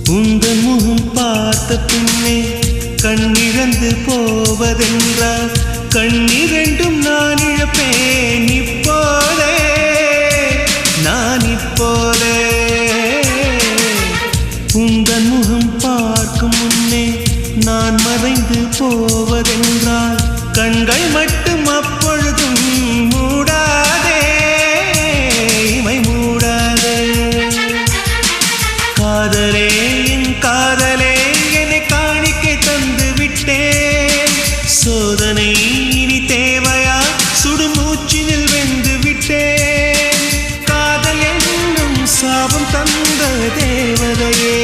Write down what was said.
உந்தன் முகம் பார்த்த பின்னே கண்ணிழந்து போவதென்றால் கண்ணிரண்டும் நான் இழப்பேன் இப்போதே நான் இப்போதே உந்தன் முகம் பார்க்கும் முன்னே நான் மறைந்து போவதென்றால் கண்கள் மட்டும் அப்பொழுதும் மூடாதே இமை மூடாதே காதலே என் காதலே என்னை காணிக்கை தந்து விட்டேன் சோதனை இனி தேவையா சுடுமூச்சினில் வெந்து விட்டேன் காதல் என்னும் சாபம் தந்த தேவதையே